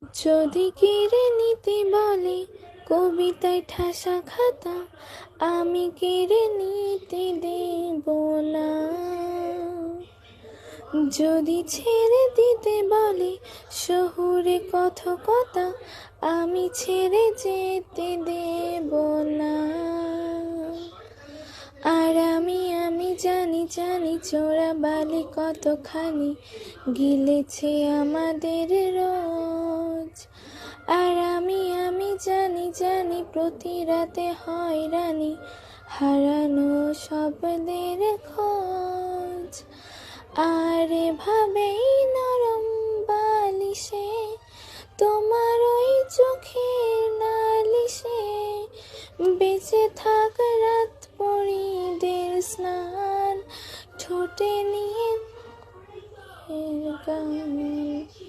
যদি কেড়ে নিতে বলে কবিতায় ঠাসা খাতা, আমি কেড়ে নিতে দেব না। যদি ছেড়ে দিতে বলে শহুরে কথকতা, আমি ছেড়ে যেতে দেব না। আর আমি জানি জানি চোরাবালি কতখানি গিলেছে আমাদের রোজ। আর আমি জানি জানি প্রতি রাতে হয়রানি, হারানো শব্দের খোঁজ। আর এভাবেই নরম বালিশে তোমার ওই চোখের নালিশে বেঁচে থাক রাত পরীদের স্নান, ঠোঁটে নিয়ে গান।